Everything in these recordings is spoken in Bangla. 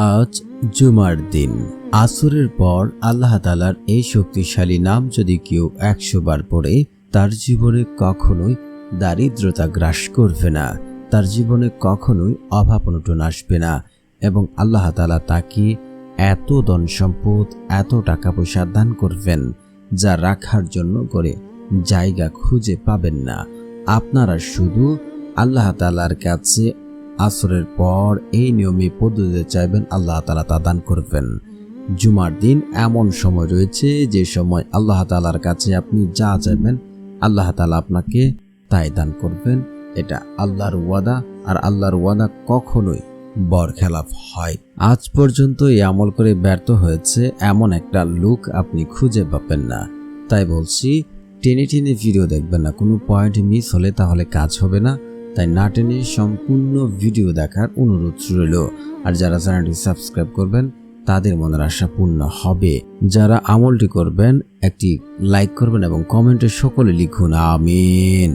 আজ জুমার দিন। আসরের পর আল্লাহ তাআলার এই শক্তিশালী নাম যদি কেউ 100 বার পড়ে, তার জীবনে কখনোই দারিদ্রতা গ্রাস করবে না, তার জীবনে কখনোই অভাব অনটন আসবে না এবং আল্লাহ তাআলা তাকে এত ধন সম্পদ, এত টাকা পয়সা দান করবেন যা রাখার জন্য করে জায়গা খুঁজে পাবেন না। আপনারা শুধু আল্লাহ তাআলার কাছে আসরের পর এই নিয়মে পদ্ধতিতে চাইবেন, আল্লাহ তাআলা তা দান করবেন। জুমার দিন এমন সময় রয়েছে যে সময় আল্লাহ তাআলার কাছে আপনি যা চাইবেন আল্লাহ তাআলা আপনাকে তাই দান করবেন। এটা আল্লাহর ওয়াদা, আর আল্লাহর ওয়াদা কখনোই বরখেলাফ হয়। আজ পর্যন্ত এই আমল করে ব্যর্থ হয়েছে এমন একটা লোক আপনি খুঁজে পাবেন না। তাই বলছি, টেনে টেনে ভিডিও দেখবেন না, কোনো পয়েন্ট মিস হলে তাহলে কাজ হবে না। তাই না টেনে সম্পূর্ণ ভিডিও দেখার অনুরোধ রইল। আর যারা চ্যানেলটি সাবস্ক্রাইব করবেন তাদের মনের আশা পূর্ণ হবে। যারা আমলটি করবেন একটি লাইক করবেন এবং কমেন্টে সকলে লিখুন আমিন।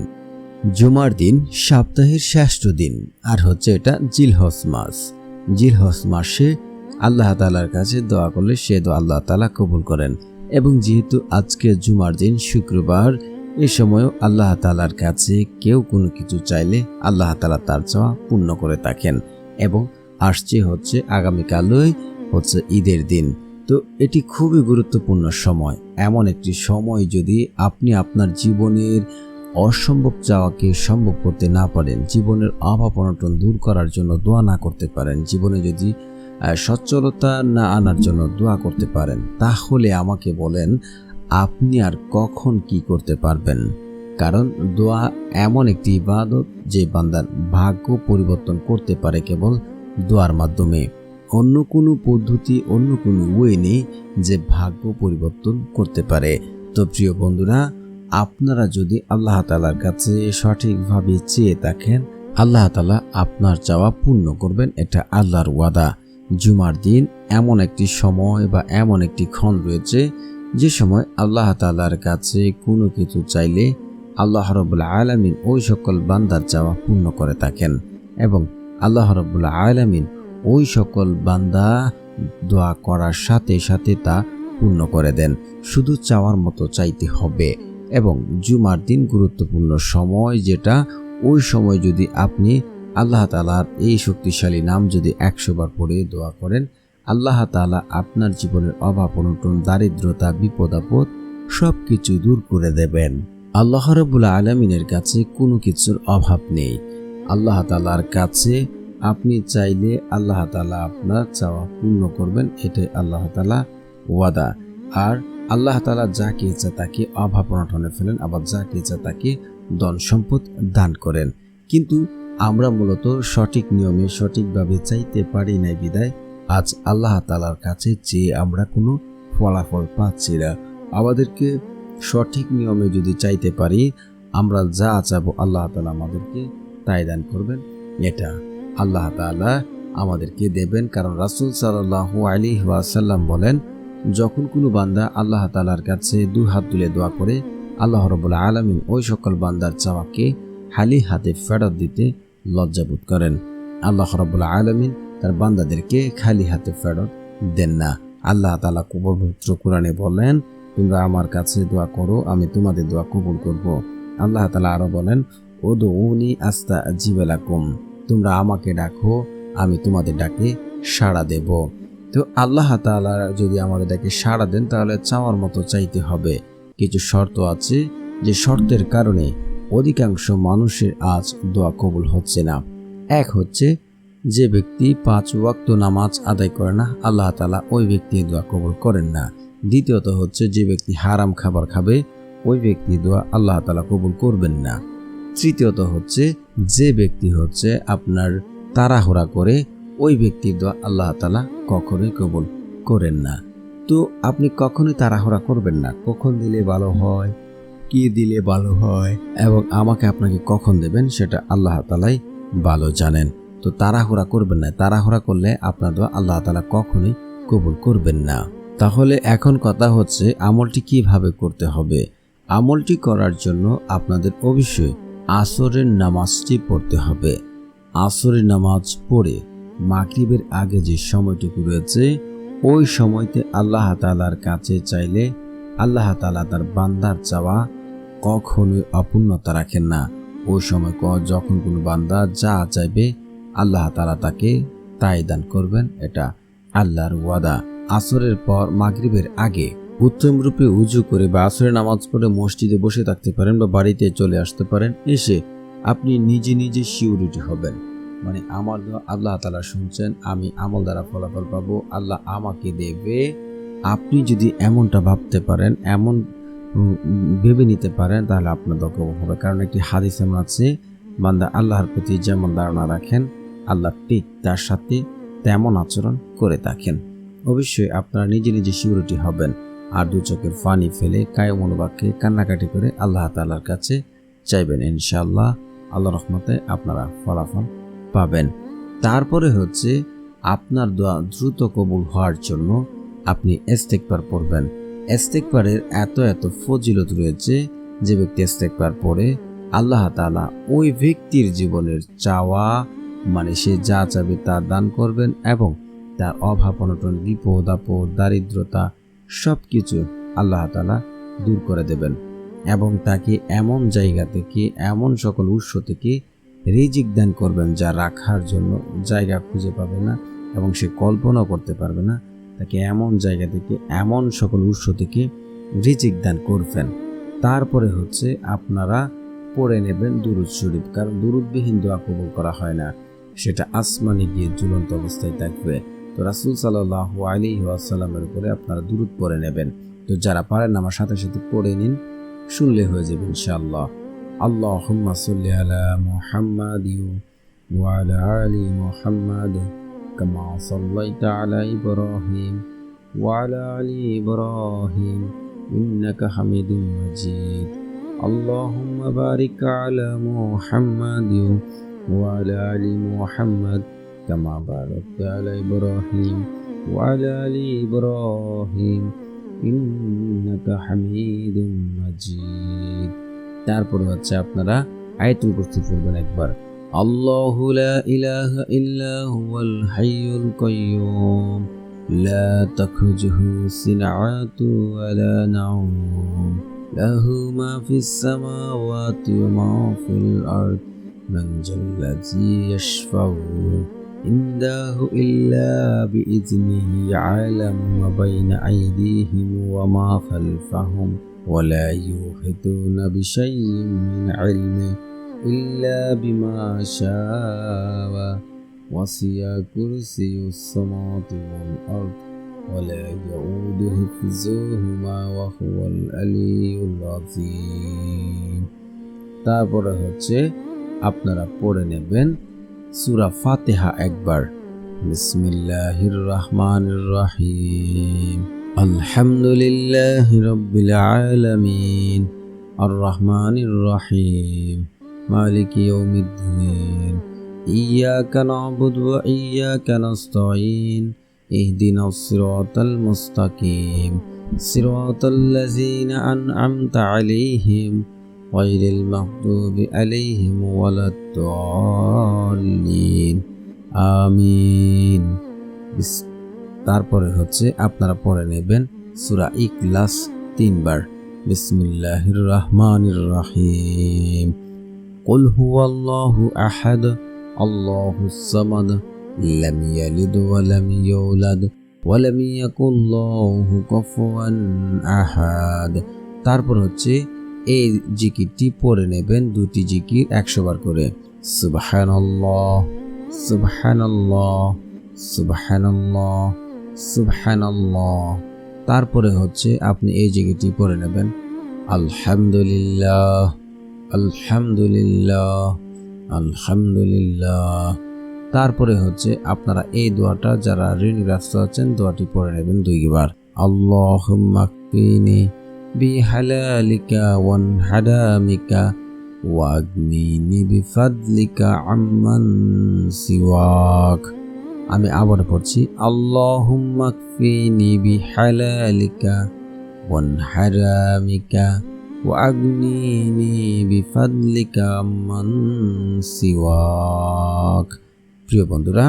জুমার দিন সপ্তাহের শ্রেষ্ঠ দিন, আর হচ্ছে এটা জিলহজ মাস। জিলহজ মাসে আল্লাহ তাআলার কাছে দোয়া করলে সে দোয়া আল্লাহ তাআলা কবুল করেন। এবং যেহেতু আজকে জুমার দিন শুক্রবার, এ সময়ও আল্লাহ তাআলার কাছে কেউ কোনো কিছু চাইলে আল্লাহ তাআলা তার চাওয়া পূর্ণ করে থাকেন। এবং আসছে হচ্ছে আগামীকালই হচ্ছে ঈদের দিন। তো এটি খুবই গুরুত্বপূর্ণ সময়। এমন একটি সময় যদি আপনি আপনার জীবনের অসম্ভব চাওয়াকে সম্ভব করতে না পারেন, জীবনের অভাব অনটন দূর করার জন্য দোয়া না করতে পারেন, জীবনে যদি সচ্ছলতা না আনার জন্য দোয়া করতে পারেন, তাহলে আমাকে বলেন আপনি আর কখন কি করতে পারবেন। কারণ দোয়া এমন একটি ইবাদত যে বান্দার ভাগ্য পরিবর্তন করতে পারে কেবল দোয়ার মাধ্যমে। অন্য কোনো পদ্ধতি, অন্য কোনো ওয়ে নেই যে ভাগ্য পরিবর্তন করতে পারে। তো প্রিয় বন্ধুরা, আপনারা যদি আল্লাহ তাআলার কাছে সঠিকভাবে চেয়ে থাকেন, আল্লাহ তাআলা আপনার চাওয়া পূর্ণ করবেন, এটা আল্লাহর ওয়াদা। জুমার দিন এমন একটি সময় বা এমন একটি ক্ষণ রয়েছে যে সময় আল্লাহ তাআলার কাছে কোনো কিছু চাইলে আল্লাহ রাব্বুল আলামিন ওই সকল বান্দার চাওয়া পূর্ণ করে থাকেন এবং আল্লাহ রাব্বুল আলামিন ওই সকল বান্দা দোয়া করার সাথে সাথে তা পূর্ণ করে দেন। শুধু চাওয়ার মতো চাইতে হবে। এবং জুমার দিন গুরুত্বপূর্ণ সময়, যেটা ওই সময় যদি আপনি আল্লাহ তাআলার এই শক্তিশালী নাম যদি 100 বার পড়ে দোয়া করেন, আল্লাহ তাআলা আপনার জীবনের অভাব অনটন, দারিদ্রতা, বিপদ আপদ সব কিছু দূর করে দেবেন। আল্লাহ রাব্বুল আলামিনের কাছে কোনো কিছুর অভাব নেই। আল্লাহ তাআলার কাছে আপনি চাইলে আল্লাহ তাআলা আপনার চাওয়া পূর্ণ করবেন, এটাই আল্লাহ তাআলা ওয়াদা। আর আল্লাহ তাআলা যাকে ইচ্ছা তাকে অভাব অনটনে ফেলেন, আবার যাকে ইচ্ছা তাকে ধন সম্পদ দান করেন। কিন্তু আমরা মূলত সঠিক নিয়মে সঠিকভাবে চাইতে পারি নাই বিদায় আজ আল্লাহ তাআলার কাছে চেয়ে আমরা কোনো ফলাফল পাচ্ছি না। আমাদেরকে সঠিক নিয়মে যদি চাইতে পারি, আমরা যা চাবো আল্লাহ তাআলা আমাদেরকে তাই দান করবেন, এটা আল্লাহ তাআলা আমাদেরকে দেবেন। কারণ রাসূল সাল্লাল্লাহু আলাইহি ওয়াসাল্লাম বলেন, যখন কোনো বান্দা আল্লাহ তাআলার কাছে দুই হাত তুলে দোয়া করে, আল্লাহ রাব্বুল আলামিন ওই সকল বান্দার চাওয়াকে খালি হাতে ফেরত দিতে লজ্জাবোধ করেন। আল্লাহ রাব্বুল আলামিন তার বান্দাদেরকে খালি হাতে ফেরত দেন না। আল্লাহ তাআলা পবিত্র কোরআনে বলেন, তোমরা আমার কাছে দোয়া করো, আমি তোমাদের দোয়া কবুল করব। আল্লাহ তাআলা আরো বলেন, উদউনি আস্তাজিব লাকুম, তোমরা আমাকে ডাকো, আমি তোমাদের ডাকে সাড়া দেব। তো আল্লাহ তাআলা যদি আমাদের ডাকে সাড়া দেন, তাহলে চাওয়ার মতো চাইতে হবে। কিছু শর্ত আছে, যে শর্তের কারণে অধিকাংশ মানুষের আজ দোয়া কবুল হচ্ছে না। এক হচ্ছে, যে ব্যক্তি 5 ওয়াক্ত নামাজ আদায় করে না, আল্লাহ তাআলা ওই ব্যক্তি দোয়া কবুল করেন না। দ্বিতীয়ত হচ্ছে, যে ব্যক্তি হারাম খাবার খাবে, ওই ব্যক্তি দোয়া আল্লাহ তাআলা কবুল করবেন না। তৃতীয়ত হচ্ছে, যে ব্যক্তি হচ্ছে আপনার তাড়াহুড়া করে, ওই ব্যক্তির দোয়া আল্লাহ তাআলা কখনোই কবুল করেন না। তো আপনি কখনোই তাড়াহুড়া করবেন না। কখন দিলে ভালো হয়, কি দিলে ভালো হয় এবং আমাকে আপনাকে কখন দেবেন সেটা আল্লাহ তাআলাই ভালো জানেন। তো তাড়াহুড়া করবেন না। তাড়াহুড়া করলে আপনার দোয়া আল্লাহ তাআলা কখনোই কবুল করবেন না। তাহলে এখন কথা হচ্ছে, আমলটি কিভাবে করতে হবে। আমলটি করার জন্য আপনাদের অবশ্যই আসরের নামাজটি পড়তে হবে। আসরের নামাজ পড়ে মাগরিবের আগে যে সময়টুকু রয়েছে ওই সময়তে আল্লাহ তাআলার কাছে চাইলে আল্লাহ তাআলা তার বান্দার চাওয়া কখনোই অপূর্ণতা রাখেন না। ওই সময় যখন কোনো বান্দা যা চাইবে আল্লাহ তাআলা তাকে তাই দান করবেন, এটা আল্লাহর ওয়াদা। আসরের পর মাগরিবের আগে উত্তম রূপে উজু করে বা আসরের নামাজ পড়ে মসজিদে বসে থাকতে পারেন বা বাড়িতে চলে আসতে পারেন। এসে আপনি নিজে নিজে সিউরিটি হবেন, মানে আমার আল্লাহ তাআলা শুনছেন, আমি আমল দ্বারা ফলাফল পাবো, আল্লাহ আমাকে দেবে। আপনি যদি এমনটা ভাবতে পারেন, এমন ভেবে নিতে পারেন, তাহলে আপনার দক্ষ হবে। কারণ একটি হাদিস এমন আছে, বান্দা আল্লাহর প্রতি যেমন ধারণা রাখেন আল্লাহ ঠিক তার সাথে তেমন আচরণ করে থাকেন। অবশ্যই আপনারা নিজে নিজে সিউরিটি হবেন আর দু চোখের পানি ফেলে কায় মনোবাক্যে কান্নাকাটি করে আল্লাহ তাআলার কাছে চাইবেন। ইনশাআল্লাহ আল্লাহ রহমতে আপনারা ফলাফল পাবেন। তারপরে হচ্ছে আপনার দোয়া দ্রুত কবুল হওয়ার জন্য আপনি ইস্তেগফার পড়বেন। ইস্তেগফারের এত ফজিলত রয়েছে, যে ব্যক্তি ইস্তেগফার পড়ে আল্লাহ তাআলা ওই ব্যক্তির জীবনের চাওয়া, মানে সে যা চাবে তা দান করবেন এবং তার অভাব অনটন, বিপদ আপদ, দারিদ্রতা সব কিছু আল্লাহ তাআলা দূর করে দেবেন এবং তাকে এমন জায়গা থেকে, এমন সকল উৎস থেকে রিজিক দান করবেন যা রাখার জন্য জায়গা খুঁজে পাবে না এবং সে কল্পনাও করতে পারবে না। তাকে এমন জায়গা থেকে, এমন সকল উৎস থেকে রিজিক দান করবেন। তারপরে হচ্ছে আপনারা পড়ে নেবেন দুরূদ শরীফ, কারণ দুরূদবিহীন দোয়া কবুল করা হয় না, সেটা আসমানে গিয়ে ঝুলন্ত অবস্থায় থাকবে। তো রাসূল সাল্লাল্লাহু আলাইহি ওয়াসাল্লামের উপরে আপনারা দুরূদ পড়ে নেবেন। তো যারা পারেন আমার সাথে সাথে পড়ে নিন, শুনলে হয়ে যাবে ইনশাআল্লাহ। আল্লাহুম্মা সাল্লি আলা মুহাম্মাদ ওয়া আলা আলি মুহাম্মাদ কামা সাল্লাইতা আলা ইব্রাহিম ওয়া আলা আলি ইব্রাহিম ইন্নাকা হামিদুম মাজিদ। আল্লাহুম্মা বারিক আলা মুহাম্মাদ ওয়া আলা আলি মুহাম্মাদ কামা বারাকতা আলা ইব্রাহিম ওয়া আলা আলি ইব্রাহিম ইন্নাকা হামিদুম মাজিদ। তারপরে হচ্ছে আপনারা আয়াতুল কুরসি পড়বেন একবার। আল্লাহু লা ইলাহা ইল্লা হুয়াল হাইয়ুল কাইয়্যুম লা তাখুযুহু সিনআতু ওয়া লা নাওম লাহু মা ফিস সামাওয়াতি ওয়া মা ফিল আরদ মান জাল্লাযী ইয়াশফাউ ইনদাহু ইল্লা বিইذনিহি ইয়ালামু মা বাইনা আইদিহিম ওয়া মা খালফাহুম ولا يحيطون بشيء من علمه إلا بما شاء وسع كرسيه السماوات والأرض ولا يؤوده حفظهما وهو العلي العظيم। তারপরে হচ্ছে আপনারা পড়ে নেবেন সূরা ফাতিহা একবার। বিসমিল্লাহির রহমানির রহিম আলহামদুলিল্লাহি রাব্বিল আলামিন আর রহমানির রহিম মালিকি ইয়াউমিদ্দিন ইয়াকা না'বুদু ওয়া ইয়াকা নাস্তাঈন ইহদিনাস সিরাতাল মুস্তাকিম সিরাতাল লাযীনা আন'আমতা আলাইহিম গায়রিল মাগদুবি আলাইহিম ওয়ালাদ-দাল্লিন আমিন। তারপরে হচ্ছে আপনারা পড়ে নেবেন সূরা ইখলাস 3 বার। বিসমিল্লাহির রহমানির রহিম কুল হুয়াল্লাহু আহাদ আল্লাহুস সামাদ লাম ইয়ালিদ ওয়া লাম ইউলাদ ওয়া লাম ইয়াকুল লাহু কুফুয়ান আহাদ। তারপর হচ্ছে এই জিকিরটি পড়ে নেবেন, দুটি জিকির 100 বার করে। সুবহানাল্লাহ সুবহানাল্লাহ সুবহানাল্লাহ সুবহানাল্লাহ। তারপরে হচ্ছে আপনি এই জিকিরটি পড়ে নেবেন আলহামদুলিল্লাহ আলহামদুলিল্লাহ আলহামদুলিল্লাহ। তারপরে হচ্ছে আপনারা এই দোয়াটা যারা ঋণগ্রস্ত আছেন দোয়াটি পড়ে নেবেন 2 বার। আল্লাহুম্মা কফিনি বিহালালিকা ওয়ান হারামিকা ওয়াগনিনি বিফাদলিকা আম্মান সিওয়াক। আমি আবার পড়ছি আল্লাহুম্মা কফিনি বিহালালিকা ওয়ান হারামিকা ওয়াগনিনি বিফাদলিকা আম্মান সিওয়াক। প্রিয় বন্ধুরা,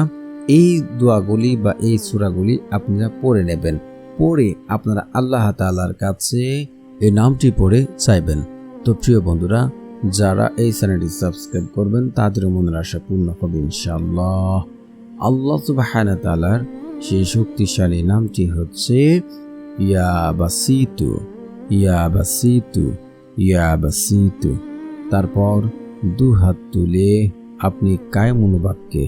এই দোয়াগুলি বা এই সূরাগুলি আপনারা পড়ে নেবেন। পড়ে আপনারা আল্লাহ তাআলার কাছে এই নামটি পড়ে চাইবেন। তো প্রিয় বন্ধুরা, যারা এই চ্যানেলটি সাবস্ক্রাইব করবেন তাদের মনের আশা পূর্ণ হবে ইনশাআল্লাহ। আল্লাহ সুবহানাহু ওয়া তাআলার সেই শক্তিশালী নামটি হচ্ছে ইয়া বাসিতু, ইয়া বাসিতু, ইয়া বাসিতু। তারপর দুহাত তুলে আপনি কায়মনোবাক্যে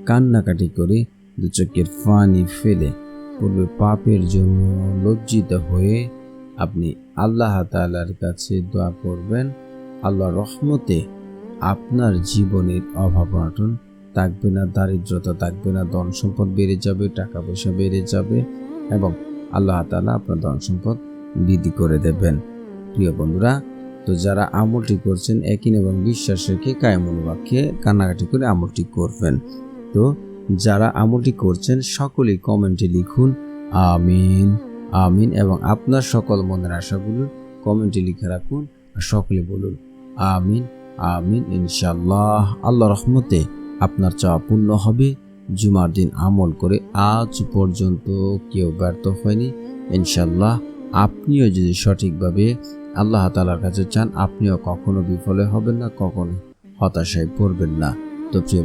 কান্নাকাটি করে দু চোখের পানি ফেলে পূর্বে পাপের জন্য লজ্জিত হয়ে আপনি আল্লাহ তাআলার কাছে দোয়া করবেন। আল্লাহর রহমতে আপনার জীবনের অভাব অনটন থাকবে না, দারিদ্রতা থাকবে না, ধন সম্পদ বেড়ে যাবে, টাকা পয়সা বেড়ে যাবে এবং আল্লাহ তাআলা আপনার ধন সম্পদ বৃদ্ধি করে দেবেন। প্রিয় বন্ধুরা, তো যারা আমলটি করছেন একই এবং বিশ্বাস রেখে কায়মনোবাক্যে কান্নাকাটি করে আমলটি করবেন। তো যারা আমলটি করছেন সকলেই কমেন্টে লিখুন আমিন আমিন এবং আপনার সকল মনের আশাগুলো কমেন্টে লিখে রাখুন আর সকলে বলুন আমিন আমিন। ইনশাআল্লাহ আল্লাহর রহমতে আপনার চাওয়া পূর্ণ হবে। জুমার দিন আমল করে আজ পর্যন্ত কেউ ব্যর্থ হয়নি। ইনশাআল্লাহ আপনিও যদি সঠিকভাবে আল্লাহ তাআলার কাছে চান, আপনিও কখনো বিফলে হবেন না, কখনো হতাশায় পড়বেন না। তো প্রিয়